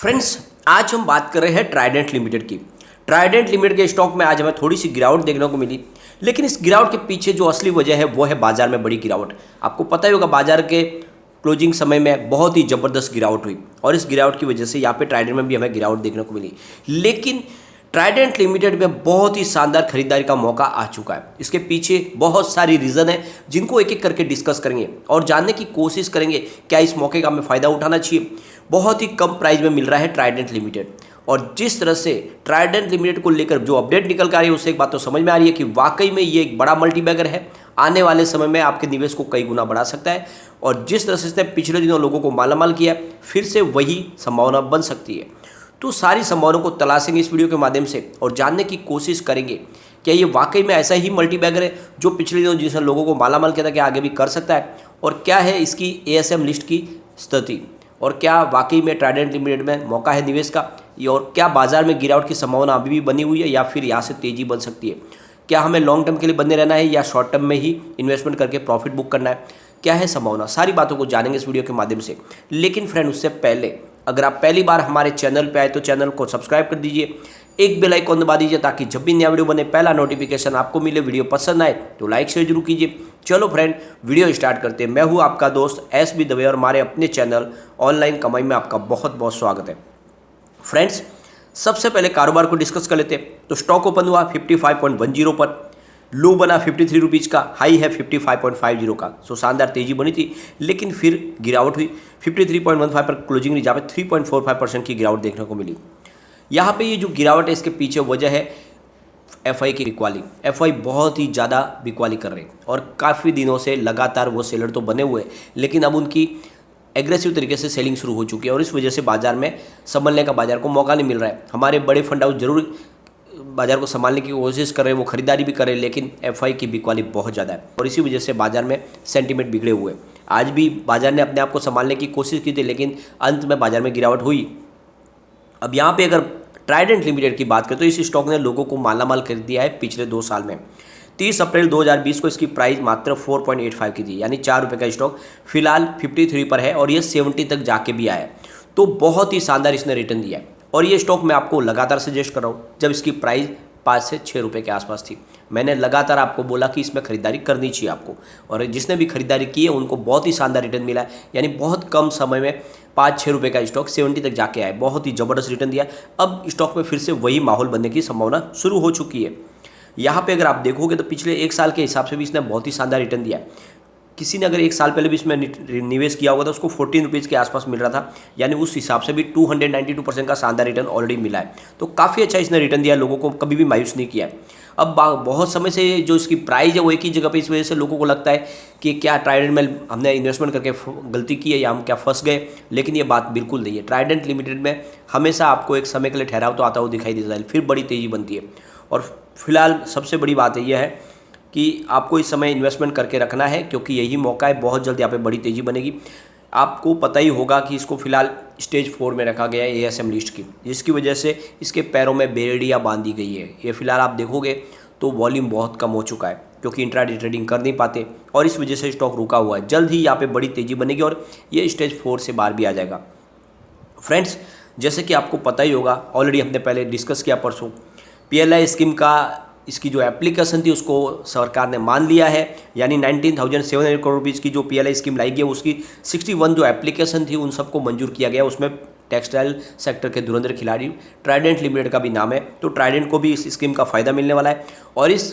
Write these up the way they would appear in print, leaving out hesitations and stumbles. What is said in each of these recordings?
Friends, आज हम बात कर रहे हैं ट्राइडेंट लिमिटेड की। ट्राइडेंट लिमिटेड के स्टॉक में आज हमें थोड़ी सी गिरावट देखने को मिली, लेकिन इस गिरावट के पीछे जो असली वजह है वो है बाजार में बड़ी गिरावट। आपको पता ही होगा, बाजार के क्लोजिंग समय में बहुत ही ज़बरदस्त गिरावट हुई और इस गिरावट की वजह से यहाँ पे ट्राइडेंट में भी हमें गिरावट देखने को मिली। लेकिन ट्राइडेंट लिमिटेड में बहुत ही शानदार खरीदारी का मौका आ चुका है। इसके पीछे बहुत सारी रीज़न है जिनको एक एक करके डिस्कस करेंगे और जानने की कोशिश करेंगे क्या इस मौके का हमें फ़ायदा उठाना चाहिए। बहुत ही कम प्राइस में मिल रहा है ट्राइडेंट लिमिटेड, और जिस तरह से ट्राइडेंट लिमिटेड को लेकर जो अपडेट निकल कर आ रही है उससे एक बात तो समझ में आ रही है कि वाकई में ये एक बड़ा मल्टीबैगर है। आने वाले समय में आपके निवेश को कई गुना बढ़ा सकता है, और जिस तरह से इसने पिछले दिनों लोगों को मालामाल किया है, फिर से वही संभावना बन सकती है। तो सारी संभावनाओं को तलाशेंगे इस वीडियो के माध्यम से और जानने की कोशिश करेंगे क्या ये वाकई में ऐसा ही मल्टीबैगर है जो पिछले दिनों जिसने लोगों को मालामाल किया था, क्या आगे भी कर सकता है, और क्या है इसकी एएसएम लिस्ट की स्थिति, और क्या वाकई में ट्राइडेंट लिमिटेड में मौका है निवेश का, और क्या बाजार में गिरावट की संभावना अभी भी बनी हुई है या फिर यहाँ से तेजी बन सकती है। क्या हमें लॉन्ग टर्म के लिए बने रहना है या शॉर्ट टर्म में ही इन्वेस्टमेंट करके प्रॉफिट बुक करना है, क्या है संभावना, सारी बातों को जानेंगे इस वीडियो के माध्यम से। लेकिन फ्रेंड, उससे पहले अगर आप पहली बार हमारे चैनल पे आए तो चैनल को सब्सक्राइब कर दीजिए, एक बेल आइकन दबा दीजिए ताकि जब भी नया वीडियो बने पहला नोटिफिकेशन आपको मिले। वीडियो पसंद आए तो लाइक शेयर जरूर कीजिए। चलो फ्रेंड, वीडियो स्टार्ट करते हैं। मैं हूँ आपका दोस्त एसबी दवे और हमारे अपने चैनल ऑनलाइन कमाई में आपका बहुत बहुत स्वागत है। फ्रेंड्स, सबसे पहले कारोबार को डिस्कस कर लेते हैं। तो स्टॉक ओपन हुआ 55.10 पर, लो बना 53 रुपीज़ का, हाई है 55.50 का। सो शानदार तेजी बनी थी, लेकिन फिर गिरावट हुई 53.15 पर क्लोजिंग हुई, जहाँ पे 3.45% की गिरावट देखने को मिली। यहाँ पे ये जो गिरावट है इसके पीछे वजह है एफआई की बिकवाली। एफआई बहुत ही ज़्यादा बिकवाली कर रहे हैं और काफ़ी दिनों से लगातार वो सेलर तो बने हुए हैं, लेकिन अब उनकी एग्रेसिव तरीके से सेलिंग शुरू हो चुकी है और इस वजह से बाजार में संभलने का बाजार को मौका नहीं मिल रहा है। हमारे बड़े फंड हाउस जरूर बाजार को संभालने की कोशिश कर रहे हैं, वो खरीदारी भी कर रहे हैं, लेकिन एफआई की बिकवाली बहुत ज़्यादा है और इसी वजह से बाजार में सेंटीमेंट बिगड़े हुए हैं। आज भी बाजार ने अपने आप को संभालने की कोशिश की थी, लेकिन अंत में बाजार में गिरावट हुई। अब यहाँ पे अगर ट्राइडेंट लिमिटेड की बात करें तो इस स्टॉक ने लोगों को मालामाल कर दिया है पिछले 2 साल में। 30 अप्रैल 2020 को इसकी प्राइस मात्र 4.85 की थी, यानी 4 रुपये का स्टॉक फिलहाल 53 पर है और ये 70 तक जाके भी आया है। तो बहुत ही शानदार इसने रिटर्न दिया है और ये स्टॉक मैं आपको लगातार सजेस्ट कर रहा हूँ। जब इसकी प्राइस 5 से 6 रुपये के आसपास थी, मैंने लगातार आपको बोला कि इसमें खरीदारी करनी चाहिए आपको, और जिसने भी खरीदारी की है उनको बहुत ही शानदार रिटर्न मिला है। यानी बहुत कम समय में 5-6 रुपये का स्टॉक 70 तक जाके आए, बहुत ही ज़बरदस्त रिटर्न दिया। अब स्टॉक में फिर से वही माहौल बनने की संभावना शुरू हो चुकी है। यहाँ पे अगर आप देखोगे तो पिछले 1 साल के हिसाब से भी इसने बहुत ही शानदार रिटर्न दिया है। किसी ने अगर 1 साल पहले भी इसमें निवेश किया होगा तो उसको 14 रुपीज़ के आसपास मिल रहा था, यानी उस हिसाब से भी 292% का शानदार रिटर्न ऑलरेडी मिला है। तो काफ़ी अच्छा इसने रिटर्न दिया, लोगों को कभी भी मायूस नहीं किया है। अब बहुत समय से जो इसकी प्राइस है वो एक ही जगह पे, इस वजह से लोगों को लगता है कि क्या ट्राइडेंट में हमने इन्वेस्टमेंट करके गलती की है या हम क्या फंस गए, लेकिन ये बात बिल्कुल नहीं है। ट्राइडेंट लिमिटेड में हमेशा आपको एक समय के लिए ठहराव तो आता हुआ दिखाई देता है, फिर बड़ी तेज़ी बनती है। और फिलहाल सबसे बड़ी बात यह है कि आपको इस समय इन्वेस्टमेंट करके रखना है, क्योंकि यही मौका है, बहुत जल्द यहाँ पे बड़ी तेज़ी बनेगी। आपको पता ही होगा कि इसको फिलहाल स्टेज 4 में रखा गया है एएसएम लिस्ट की, जिसकी वजह से इसके पैरों में बेड़ियाँ बांधी गई है। ये फिलहाल आप देखोगे तो वॉल्यूम बहुत कम हो चुका है, क्योंकि इंट्राडे ट्रेडिंग कर नहीं पाते और इस वजह से स्टॉक रुका हुआ है। जल्द ही यहाँ पे बड़ी तेज़ी बनेगी और ये स्टेज 4 से बाहर भी आ जाएगा। फ्रेंड्स, जैसे कि आपको पता ही होगा, ऑलरेडी हमने पहले डिस्कस किया परसों, पीएलआई स्कीम का इसकी जो एप्लीकेशन थी उसको सरकार ने मान लिया है, यानी 19,700 करोड़ रुपीज़ की जो पीएलआई स्कीम लाई गई है उसकी 61 जो एप्लीकेशन थी उन सबको मंजूर किया गया। उसमें टेक्सटाइल सेक्टर के धुरंधर खिलाड़ी ट्राइडेंट लिमिटेड का भी नाम है, तो ट्राइडेंट को भी इस स्कीम का फ़ायदा मिलने वाला है और इस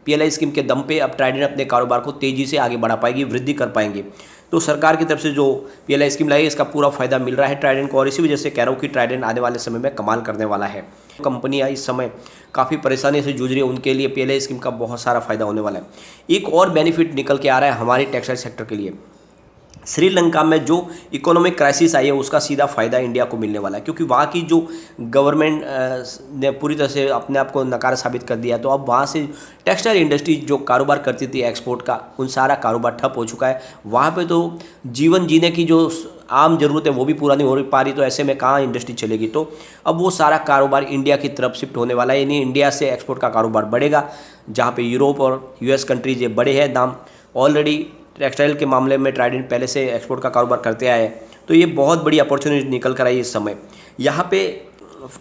पीएलआई स्कीम के दम पे अब ट्राइडेंट अपने कारोबार को तेज़ी से आगे बढ़ा पाएगी, वृद्धि कर पाएंगे। तो सरकार की तरफ से जो पीएलआई स्कीम लाई है इसका पूरा फायदा मिल रहा है ट्राइडेंट को, और इसी वजह से कह रहा हूँ कि ट्राइडेंट आने वाले समय में कमाल करने वाला है। कंपनियां इस समय काफ़ी परेशानी से जूझ रही है, उनके लिए पीएलआई स्कीम का बहुत सारा फायदा होने वाला है। एक और बेनिफिट निकल के आ रहा है हमारे टेक्सटाइल सेक्टर के लिए। श्रीलंका में जो इकोनॉमिक क्राइसिस आई है उसका सीधा फ़ायदा इंडिया को मिलने वाला है, क्योंकि वहाँ की जो गवर्नमेंट ने पूरी तरह से अपने आप को नकार साबित कर दिया। तो अब वहाँ से टेक्सटाइल इंडस्ट्री जो कारोबार करती थी एक्सपोर्ट का, उन सारा कारोबार ठप हो चुका है। वहाँ पे तो जीवन जीने की जो आम ज़रूरत है वो भी पूरा नहीं हो पा रही, तो ऐसे में कहाँ इंडस्ट्री चलेगी। तो अब वो सारा कारोबार इंडिया की तरफ शिफ्ट होने वाला है, यानी इंडिया से एक्सपोर्ट का कारोबार बढ़ेगा, जहाँ पे यूरोप और यूएस कंट्रीज ये बड़े हैं दाम। ऑलरेडी टेक्सटाइल के मामले में ट्राइडेंट पहले से एक्सपोर्ट का कारोबार करते आए हैं, तो ये बहुत बड़ी अपॉर्चुनिटी निकल कर आई इस समय। यहाँ पे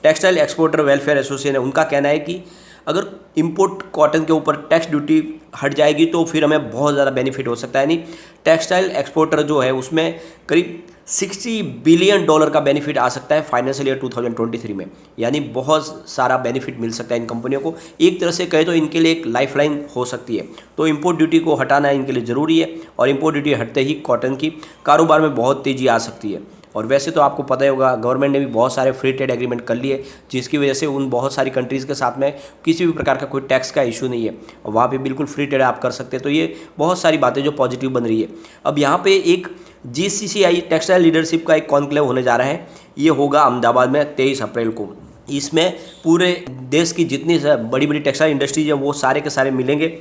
टेक्सटाइल एक्सपोर्टर वेलफेयर एसोसिएशन है, उनका कहना है कि अगर इंपोर्ट कॉटन के ऊपर टैक्स ड्यूटी हट जाएगी तो फिर हमें बहुत ज़्यादा बेनिफिट हो सकता है। यानी टेक्सटाइल एक्सपोर्टर जो है उसमें करीब $60 बिलियन का बेनिफिट आ सकता है फाइनेंशियल ईयर 2023 में। यानी बहुत सारा बेनिफिट मिल सकता है इन कंपनियों को। एक तरह से कहे तो इनके लिए एक लाइफलाइन हो सकती है। तो इंपोर्ट ड्यूटी को हटाना इनके लिए ज़रूरी है, और इंपोर्ट ड्यूटी हटते ही कॉटन की कारोबार में बहुत तेज़ी आ सकती है। और वैसे तो आपको पता ही होगा, गवर्नमेंट ने भी बहुत सारे फ्री ट्रेड एग्रीमेंट कर लिए, जिसकी वजह से उन बहुत सारी कंट्रीज़ के साथ में किसी भी प्रकार का कोई टैक्स का इशू नहीं है, और वहाँ पे बिल्कुल फ्री ट्रेड आप कर सकते हैं। तो ये बहुत सारी बातें जो पॉजिटिव बन रही है। अब यहाँ पे एक GCCI टेक्सटाइल लीडरशिप का एक कॉन्क्लेव होने जा रहा है। ये होगा अहमदाबाद में 23 अप्रैल को। इसमें पूरे देश की जितनी बड़ी बड़ी टेक्सटाइल इंडस्ट्रीज है वो सारे के सारे मिलेंगे,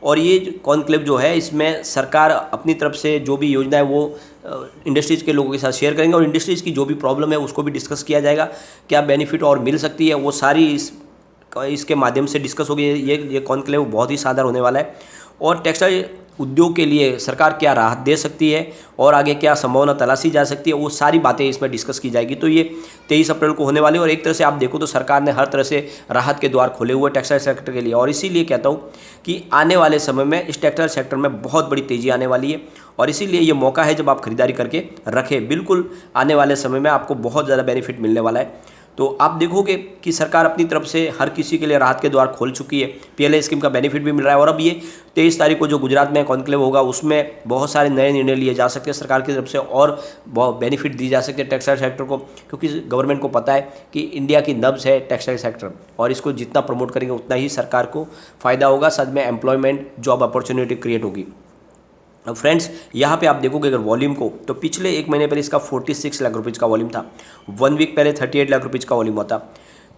और ये कॉन्क्लेव जो है इसमें सरकार अपनी तरफ से जो भी योजना है वो इंडस्ट्रीज़ के लोगों के साथ शेयर करेंगे, और इंडस्ट्रीज़ की जो भी प्रॉब्लम है उसको भी डिस्कस किया जाएगा, क्या बेनिफिट और मिल सकती है वो सारी इसके माध्यम से डिस्कस होगी। ये कॉन्क्लेव बहुत ही शानदार होने वाला है, और टेक्सटाइल उद्योग के लिए सरकार क्या राहत दे सकती है और आगे क्या संभावना तलाशी जा सकती है, वो सारी बातें इसमें डिस्कस की जाएगी। तो ये 23 अप्रैल को होने वाली है, और एक तरह से आप देखो तो सरकार ने हर तरह से राहत के द्वार खोले हुए टेक्सटाइल सेक्टर के लिए, और इसीलिए कहता हूँ कि आने वाले समय में इस टेक्सटाइल सेक्टर में बहुत बड़ी तेज़ी आने वाली है, और इसीलिए ये मौका है जब आप खरीदारी करके रखें। बिल्कुल आने वाले समय में आपको बहुत ज़्यादा बेनिफिट मिलने वाला है। तो आप देखोगे कि सरकार अपनी तरफ से हर किसी के लिए राहत के द्वार खोल चुकी है। PLI स्कीम का बेनिफिट भी मिल रहा है, और अब ये 23 तारीख को जो गुजरात में कॉन्क्लेव होगा उसमें बहुत सारे नए निर्णय लिए जा सकते हैं सरकार की तरफ से, और बहुत बेनिफिट दी जा सकती है टेक्सटाइल सेक्टर को, क्योंकि गवर्नमेंट को पता है कि इंडिया की नब्ज़ है टेक्सटाइल सेक्टर, और इसको जितना प्रमोट करेंगे उतना ही सरकार को फ़ायदा होगा, साथ में एम्प्लॉयमेंट जॉब अपॉर्चुनिटी क्रिएट होगी। अब फ्रेंड्स यहाँ पे आप देखोगे अगर वॉल्यूम को, तो पिछले एक महीने पहले इसका 46 लाख रुपीज़ का वॉल्यूम था, 1 वीक पहले 38 लाख रुपीज़ का वॉल्यूम होता,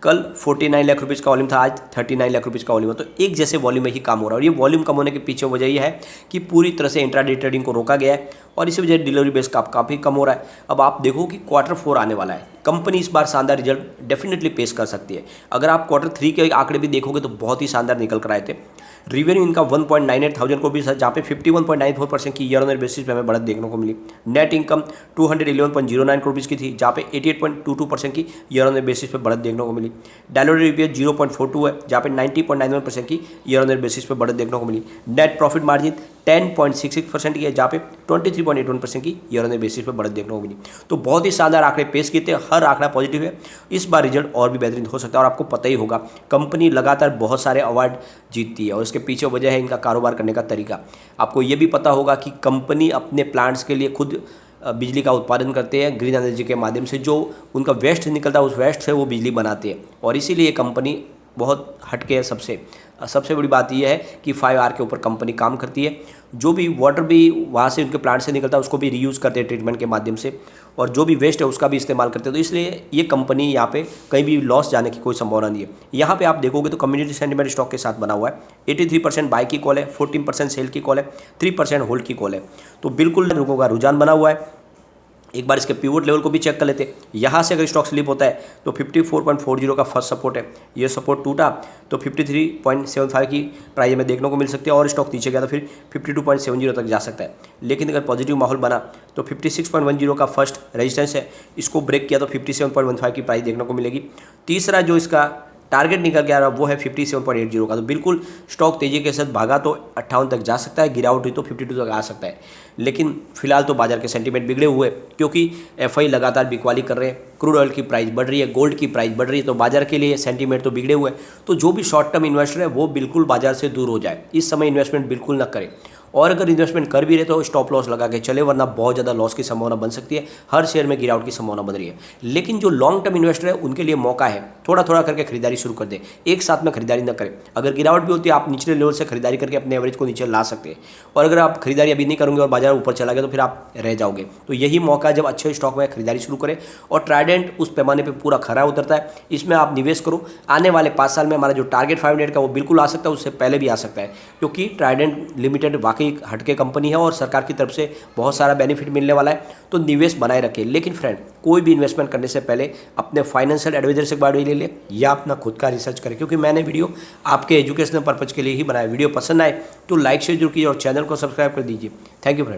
कल 49 लाख रुपीज़ का वॉल्यूम था, आज 39 लाख रुपीज़ का वॉल्यूम है। तो एक जैसे वॉल्यूम में ही काम हो रहा है, और ये वॉल्यूम कम होने के पीछे वजह यह है कि पूरी तरह से इंट्राडे ट्रेडिंग को रोका गया है, और इसी वजह डिलीवरी बेस का काफ़ी कम हो रहा है। अब आप देखो कि Q4 आने वाला है, कंपनी इस बार शानदार रिजल्ट डेफिनेटली पेश कर सकती है। अगर आप Q3 के आंकड़े भी देखोगे तो बहुत ही शानदार निकल कर आए थे। रेवेन्यू इनका 1.98 थाउजेंड को भी, जहाँ पे 51.94% की ईयर ऑन ईयर बेसिस पे हमें बढ़त देखने को मिली। नेट इनकम 211.09 करोड़ रुपीज़ की थी, जहाँ पे 88.22% की ईयर ऑन ईयर बेसिस पे बढ़त देखने को मिली। डायलूटेड EPS 0.42 है, जहाँ पे 90.91% की ईयर ऑन ईयर बेसिस पे बढ़त देखने को मिली। नेट प्रॉफिट मार्जिन 10.66% की है, जहाँ पे 23.81% की ईयर ऑन ईयर बेसिस पे बढ़त देखने को मिली। तो बहुत ही शानदार आंकड़े पेश किए थे, हर आंकड़ा पॉजिटिव है। इस बार रिजल्ट और भी बेहतरीन हो सकता है, और आपको पता ही होगा कंपनी लगातार बहुत सारे अवार्ड जीतती है, और इसके पीछे वजह है इनका कारोबार करने का तरीका। आपको ये भी पता होगा कि कंपनी अपने प्लांट्स के लिए खुद बिजली का उत्पादन करते हैं ग्रीन एनर्जी के माध्यम से, जो उनका वेस्ट निकलता है उस वेस्ट से वो बिजली बनाते हैं, और इसीलिए कंपनी बहुत हटके है। सबसे बड़ी बात यह है कि 5R के ऊपर कंपनी काम करती है। जो भी वाटर भी वहाँ से उनके प्लांट से निकलता है उसको भी रीयूज़ करते हैं ट्रीटमेंट के माध्यम से, और जो भी वेस्ट है उसका भी इस्तेमाल करते हैं। तो इसलिए ये कंपनी यहाँ पे कहीं भी लॉस जाने की कोई संभावना नहीं है। यहाँ पे आप देखोगे तो कम्युनिटी सेंटिमेंट स्टॉक के साथ बना हुआ है। 83% बाई की कॉल है, 14% सेल की कॉल है, 3% होल्ड की कॉल है। तो बिल्कुल लोगों का रुझान बना हुआ है। एक बार इसके पिवोट लेवल को भी चेक कर लेते हैं। यहाँ से अगर स्टॉक स्लिप होता है तो 54.40 का फर्स्ट सपोर्ट है, ये सपोर्ट टूटा तो 53.75 की प्राइस में देखने को मिल सकती है, और स्टॉक नीचे गया तो फिर 52.70 तक जा सकता है। लेकिन अगर पॉजिटिव माहौल बना तो 56.10 का फर्स्ट रेजिस्टेंस है, इसको ब्रेक किया तो 57.15 की प्राइस देखने को मिलेगी। तीसरा जो इसका टारगेट निकल के आ रहा है वो है 57.80 का। तो बिल्कुल स्टॉक तेजी के साथ भागा तो 58 तक जा सकता है, गिरावट हुई तो 52 तक आ सकता है। लेकिन फिलहाल तो बाजार के सेंटीमेंट बिगड़े हुए, क्योंकि FI लगातार बिकवाली कर रहे हैं, क्रूड ऑयल की प्राइस बढ़ रही है, गोल्ड की प्राइस बढ़ रही है, तो बाजार के लिए सेंटीमेंट तो बिगड़े हुए हैं। तो जो भी शॉर्ट टर्म इन्वेस्टर है वो बिल्कुल बाजार से दूर हो जाए, इस समय इन्वेस्टमेंट बिल्कुल न करें, और अगर इन्वेस्टमेंट कर भी रहे तो स्टॉप लॉस लगा के चले, वरना बहुत ज़्यादा लॉस की संभावना बन सकती है। हर शेयर में गिरावट की संभावना बन रही है। लेकिन जो लॉन्ग टर्म इन्वेस्टर है उनके लिए मौका है, थोड़ा थोड़ा करके खरीदारी शुरू कर दे, एक साथ में खरीदारी न करें। अगर गिरावट भी होती है आप निचले लेवल से खरीदारी करके अपने एवरेज को नीचे ला सकते हैं, और अगर आप खरीदारी अभी नहीं करोगे और बाजार ऊपर चला गया तो फिर आप रह जाओगे। तो यही मौका है जब अच्छे स्टॉक में खरीदारी शुरू करें, और ट्राइडेंट उस पैमाने पर पूरा खरा उतरता है, इसमें आप निवेश करो। आने वाले 5 साल में हमारा जो टारगेट 500 का वो बिल्कुल आ सकता है, उससे पहले भी आ सकता है, क्योंकि ट्राइडेंट लिमिटेड वाकई हटके कंपनी है और सरकार की तरफ से बहुत सारा बेनिफिट मिलने वाला है। तो निवेश बनाए रखें। लेकिन फ्रेंड, कोई भी इन्वेस्टमेंट करने से पहले अपने फाइनेंशियल एडवाइजर से बात ले ले, या अपना खुद का रिसर्च करें, क्योंकि मैंने वीडियो आपके एजुकेशनल पर्पज के लिए ही बनाया। वीडियो पसंद आए तो लाइक शेयर जरूर कीजिए और चैनल को सब्सक्राइब कर दीजिए। Thank you friend.